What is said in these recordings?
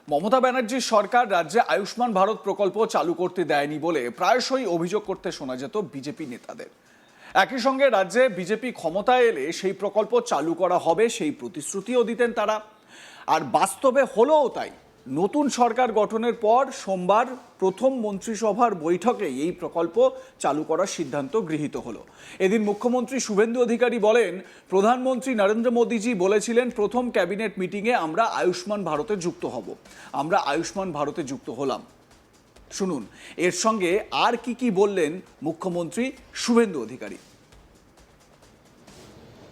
মমতা ব্যানার্জির সরকার রাজ্যে আয়ুষ্মান ভারত প্রকল্প চালু করতে দেয়নি বলে প্রায়শই অভিযোগ করতে শোনা যেত বিজেপি নেতাদের। একই সঙ্গে রাজ্যে বিজেপি ক্ষমতায় এলে সেই প্রকল্প চালু করা হবে সেই প্রতিশ্রুতিও দিতেন তারা। আর বাস্তবে হলোও তাই। নতুন সরকার গঠনের পর সোমবার প্রথম মন্ত্রিসভার বৈঠকে এই প্রকল্প চালু করার সিদ্ধান্ত গৃহীত হলো। এদিন মুখ্যমন্ত্রী শুভেন্দু অধিকারী বলেন, প্রধানমন্ত্রী নরেন্দ্র মোদীজি বলেছিলেন প্রথম ক্যাবিনেট মিটিংয়ে আমরা আয়ুষ্মান ভারতে যুক্ত হব। আমরা আয়ুষ্মান ভারতে যুক্ত হলাম। শুনুন এর সঙ্গে আর কি বললেন মুখ্যমন্ত্রী শুভেন্দু অধিকারী।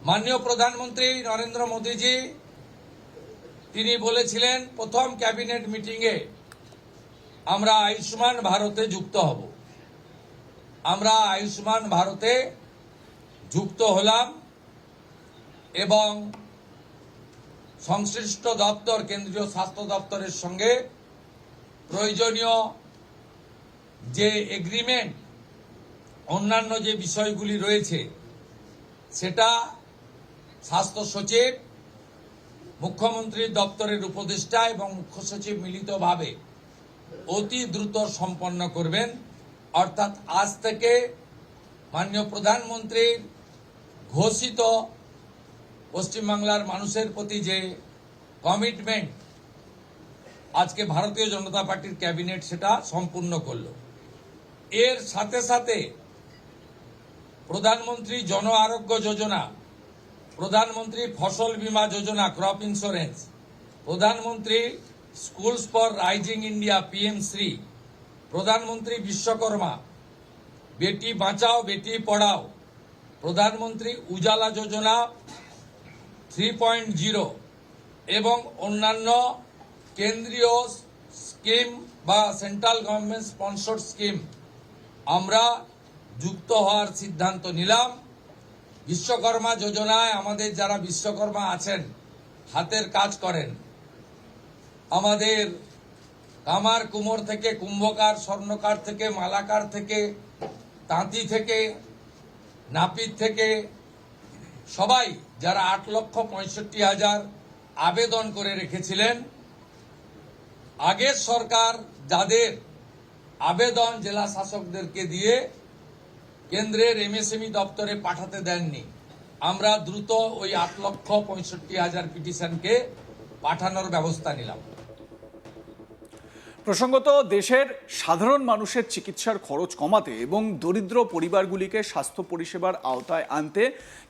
মাননীয় প্রধানমন্ত্রী নরেন্দ্র মোদীজি তিনি বলেছিলেন প্রথম ক্যাবিনেট মিটিংয়ে আমরা আয়ুষ্মান ভারতে যুক্ত হব। আমরা আয়ুষ্মান ভারতে যুক্ত হলাম এবং সংশ্লিষ্ট দপ্তর কেন্দ্রীয় স্বাস্থ্য দপ্তরের সঙ্গে প্রয়োজনীয় যে এগ্রিমেন্ট অন্যান্য যে বিষয়গুলি রয়েছে সেটা স্বাস্থ্য সচিব, মুখ্যমন্ত্রীর দপ্তরের উপদেষ্টা এবং মুখ্য সচিব মিলিতভাবে অতি দ্রুত সম্পন্ন করবেন। অর্থাৎ আজ থেকে মাননীয় প্রধানমন্ত্রীর ঘোষিত পশ্চিমবাংলার মানুষের প্রতি যে কমিটমেন্ট আজকে ভারতীয় জনতা পার্টির ক্যাবিনেট সেটা সম্পূর্ণ করল। এর সাথে সাথে প্রধানমন্ত্রী জন আরোগ্য যোজনা, প্রধানমন্ত্রী ফসল বীমা যোজনা ক্রপ ইন্স্যুরেন্স, প্রধানমন্ত্রী স্কুলস ফর রাইজিং ইন্ডিয়া পিএম-শ্রী, প্রধানমন্ত্রী বিশ্বকর্মা, বেটি বাঁচাও বেটি পড়াও, প্রধানমন্ত্রী উজালা যোজনা 3.0 এবং অন্যান্য কেন্দ্রীয় স্কিম বা সেন্ট্রাল গভর্নমেন্ট স্পন্সর্ড স্কিম আমরা যুক্ত হওয়ার সিদ্ধান্ত নিলাম। বিশ্বকর্মা যোজনায় আমাদের যারা বিশ্বকর্মা আছেন, হাতের কাজ করেন, আমাদের কামার কুমোর থেকে কুম্ভকার, স্বর্ণকার থেকে মালাকার থেকে তাঁতি থেকে নাপিত থেকে সবাই যারা 8,65,000 আবেদন করে রেখেছিলেন, আগের সরকার যাদের আবেদন জেলা শাসকদেরকে দিয়ে কেন্দ্রের এমএসএমই দপ্তরে পাঠাতে দেননি, আমরা দ্রুত ওই 8,65,000 পিটিশনকে পাঠানোর ব্যবস্থা নিলাম। প্রসঙ্গত, দেশের সাধারণ মানুষের চিকিৎসার খরচ কমাতে এবং দরিদ্র পরিবারগুলিকে স্বাস্থ্য পরিষেবার আওতায় আনতে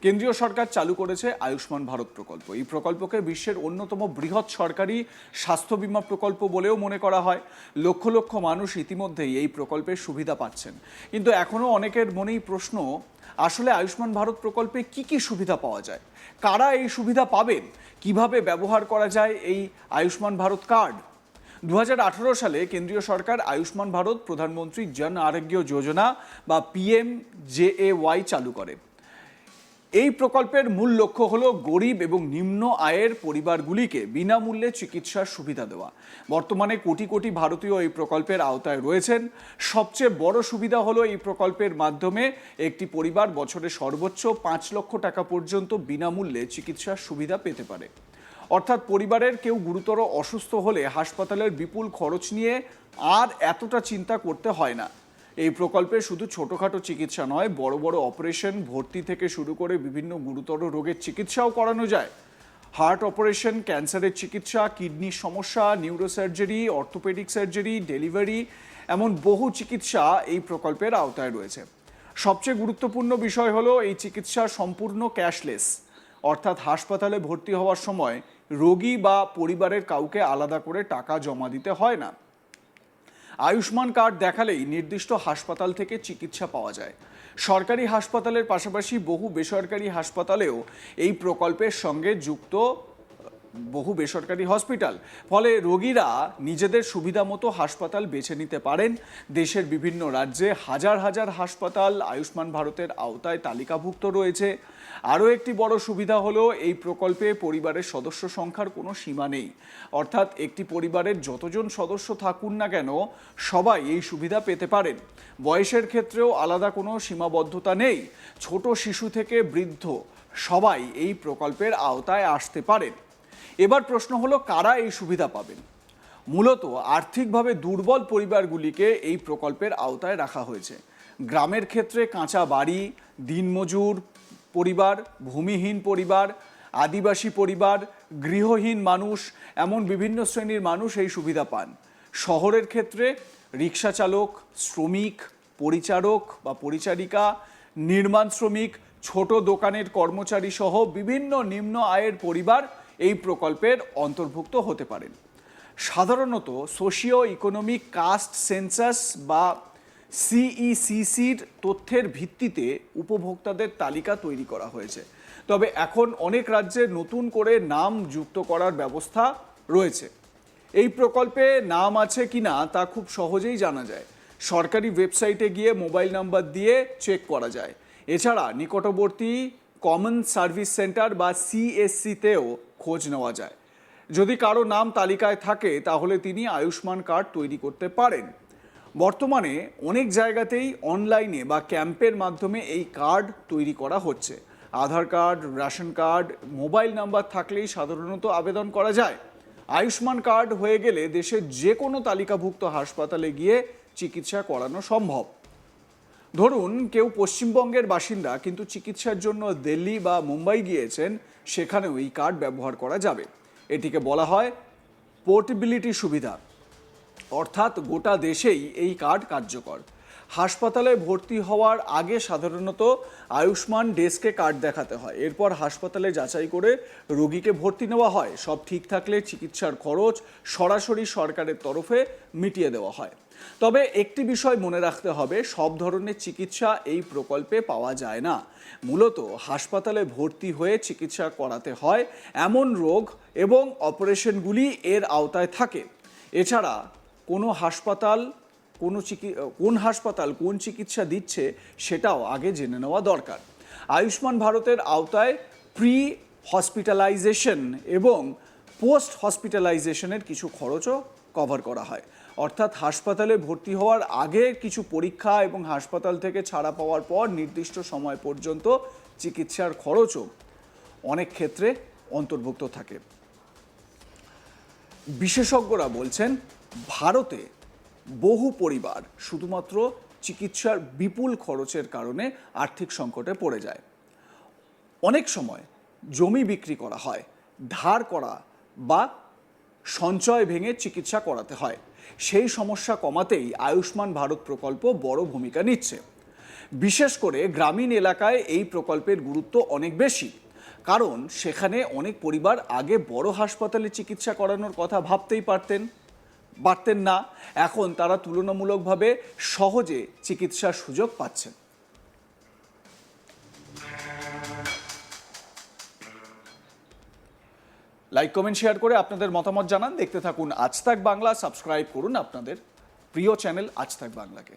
কেন্দ্রীয় সরকার চালু করেছে আয়ুষ্মান ভারত প্রকল্প। এই প্রকল্পকে বিশ্বের অন্যতম বৃহৎ সরকারি স্বাস্থ্য বীমা প্রকল্প বলেও মনে করা হয়। লক্ষ লক্ষ মানুষ ইতিমধ্যেই এই প্রকল্পের সুবিধা পাচ্ছেন। কিন্তু এখনও অনেকের মনেই প্রশ্ন, আসলে আয়ুষ্মান ভারত প্রকল্পে কি সুবিধা পাওয়া যায়, কারা এই সুবিধা পাবেন, কিভাবে ব্যবহার করা যায় এই আয়ুষ্মান ভারত কার্ড। 2018 সালে কেন্দ্রীয় সরকার আয়ুষ্মান ভারত প্রধানমন্ত্রী জন আরোগ্য যোজনা বা PMJAY চালু করে। এই প্রকল্পের মূল লক্ষ্য হলো গরিব এবং নিম্ন আয়ের পরিবারগুলিকে বিনামূল্যে চিকিৎসার সুবিধা দেওয়া। বর্তমানে কোটি কোটি ভারতীয় এই প্রকল্পের আওতায় রয়েছেন। সবচেয়ে বড় সুবিধা হলো এই প্রকল্পের মাধ্যমে একটি পরিবার বছরে সর্বোচ্চ 5 লক্ষ টাকা পর্যন্ত বিনামূল্যে চিকিৎসার সুবিধা পেতে পারে। অর্থাৎ পরিবারের কেউ গুরুতর অসুস্থ হলে হাসপাতালের বিপুল খরচ নিয়ে আর এতটা চিন্তা করতে হয় না। এই প্রকল্পে শুধু ছোটোখাটো চিকিৎসা নয়, বড় বড় অপারেশন, ভর্তি থেকে শুরু করে বিভিন্ন গুরুতর রোগের চিকিৎসাও করানো যায়। হার্ট অপারেশন, ক্যান্সারের চিকিৎসা, কিডনির সমস্যা, নিউরোসার্জারি, অর্থোপেডিক সার্জারি, ডেলিভারি, এমন বহু চিকিৎসা এই প্রকল্পের আওতায় রয়েছে। সবচেয়ে গুরুত্বপূর্ণ বিষয় হলো এই চিকিৎসা সম্পূর্ণ ক্যাশলেস, অর্থাৎ হাসপাতালে ভর্তি হওয়ার সময় রোগী বা পরিবারের কাউকে আলাদা করে টাকা জমা দিতে হয় না। আয়ুষ্মান কার্ড দেখালেই নির্দিষ্ট হাসপাতাল থেকে চিকিৎসা পাওয়া যায়। সরকারি হাসপাতালের পাশাপাশি বহু বেসরকারি হাসপাতালেও এই প্রকল্পের সঙ্গে যুক্ত বহু বেসরকারি হসপিটাল। ফলে রোগীরা নিজেদের সুবিধা মতো হাসপাতাল বেছে নিতে পারেন। দেশের বিভিন্ন রাজ্যে হাজার হাজার হাসপাতাল আয়ুষ্মান ভারতের আওতায় তালিকাভুক্ত রয়েছে। আরও একটি বড় সুবিধা হলো এই প্রকল্পে পরিবারের সদস্য সংখ্যার কোনো সীমা নেই। অর্থাৎ একটি পরিবারের যতজন সদস্য থাকুন না কেন সবাই এই সুবিধা পেতে পারেন। বয়সের ক্ষেত্রেও আলাদা কোনো সীমাবদ্ধতা নেই। ছোট শিশু থেকে বৃদ্ধ সবাই এই প্রকল্পের আওতায় আসতে পারেন। এবার প্রশ্ন হলো, কারা এই সুবিধা পাবেন। মূলত আর্থিকভাবে দুর্বল পরিবারগুলিকে এই প্রকল্পের আওতায় রাখা হয়েছে। গ্রামের ক্ষেত্রে কাঁচা বাড়ি, দিনমজুর পরিবার, ভূমিহীন পরিবার, আদিবাসী পরিবার, গৃহহীন মানুষ, এমন বিভিন্ন শ্রেণীর মানুষ এই সুবিধা পান। শহরের ক্ষেত্রে রিক্সা চালক, শ্রমিক, পরিচারক বা পরিচারিকা, নির্মাণ শ্রমিক, ছোট দোকানের কর্মচারী সহ বিভিন্ন নিম্ন আয়ের পরিবার এই প্রকল্পের অন্তর্ভুক্ত হতে পারেন। সাধারণত সোশিও ইকোনমিক কাস্ট সেন্সাস বা সিইসিসির তথ্যের ভিত্তিতে উপভোক্তাদের তালিকা তৈরি করা হয়েছে। তবে এখন অনেক রাজ্যে নতুন করে নাম যুক্ত করার ব্যবস্থা রয়েছে। এই প্রকল্পে নাম আছে কিনা তা খুব সহজেই জানা যায়। সরকারি ওয়েবসাইটে গিয়ে মোবাইল নাম্বার দিয়ে চেক করা যায়। এছাড়া নিকটবর্তী কমন সার্ভিস সেন্টার বা সিএসসিতেও খোঁজ নেওয়া যায়। যদি কারো নাম তালিকায় থাকে তাহলে তিনি আয়ুষ্মান কার্ড তৈরি করতে পারেন। বর্তমানে অনেক জায়গাতেই অনলাইনে বা ক্যাম্পের মাধ্যমে এই কার্ড তৈরি করা হচ্ছে। Aadhaar card, ration card, mobile number থাকলেই সাধারণত আবেদন করা যায়। আয়ুষ্মান কার্ড হয়ে গেলে দেশের যে কোনো তালিকাভুক্ত হাসপাতালে গিয়ে চিকিৎসা করানো সম্ভব। ধরুন কেউ পশ্চিমবঙ্গের বাসিন্দা কিন্তু চিকিৎসার জন্য দিল্লি বা মুম্বাই গিয়েছেন, সেখানেও এই কার্ড ব্যবহার করা যাবে। এটিকে বলা হয় পোর্টেবিলিটি সুবিধা, অর্থাৎ গোটা দেশেই এই কার্ড কার্যকর। হাসপাতালে ভর্তি হওয়ার আগে সাধারণত আয়ুষ্মান ডেস্কে কার্ড দেখাতে হয়। এরপর হাসপাতালে যাচাই করে রোগীকে ভর্তি নেওয়া হয়। সব ঠিক থাকলে চিকিৎসার খরচ সরাসরি সরকারের তরফে মিটিয়ে দেওয়া হয়। তবে একটি বিষয় মনে রাখতে হবে, সব ধরনের চিকিৎসা এই প্রকল্পে পাওয়া যায় না। মূলত হাসপাতালে ভর্তি হয়ে চিকিৎসা করাতে হয় এমন রোগ এবং অপারেশনগুলি এর আওতায় থাকে। এছাড়া কোন হাসপাতাল কোন চিকিৎসা দিচ্ছে সেটাও আগে জেনে নেওয়া দরকার। আয়ুষ্মান ভারতের আওতায় প্রি হসপিটালাইজেশন এবং পোস্ট হসপিটালাইজেশনের কিছু খরচও কভার করা হয়। অর্থাৎ হাসপাতালে ভর্তি হওয়ার আগে কিছু পরীক্ষা এবং হাসপাতাল থেকে ছাড়া পাওয়ার পর নির্দিষ্ট সময় পর্যন্ত চিকিৎসার খরচও অনেক ক্ষেত্রে অন্তর্ভুক্ত থাকে। বিশেষজ্ঞরা বলছেন, ভারতে বহু পরিবার শুধুমাত্র চিকিৎসার বিপুল খরচের কারণে আর্থিক সংকটে পড়ে যায়। অনেক সময় জমি বিক্রি করা হয়, ধার করা বা সঞ্চয় ভেঙে চিকিৎসা করাতে হয়। সেই সমস্যা কমাতেই আয়ুষ্মান ভারত প্রকল্প বড় ভূমিকা নিচ্ছে। বিশেষ করে গ্রামীণ এলাকায় এই প্রকল্পের গুরুত্ব অনেক বেশি, কারণ সেখানে অনেক পরিবার আগে বড় হাসপাতালে চিকিৎসা করানোর কথা ভাবতেই পারতেন না। এখন তারা তুলনামূলকভাবে সহজে চিকিৎসার সুযোগ পাচ্ছেন। লাইক, কমেন্ট, শেয়ার করে আপনাদের মতামত জানান। দেখতে থাকুন আজ তাক বাংলা। সাবস্ক্রাইব করুন আপনাদের প্রিয় চ্যানেল আজ তাক বাংলাকে।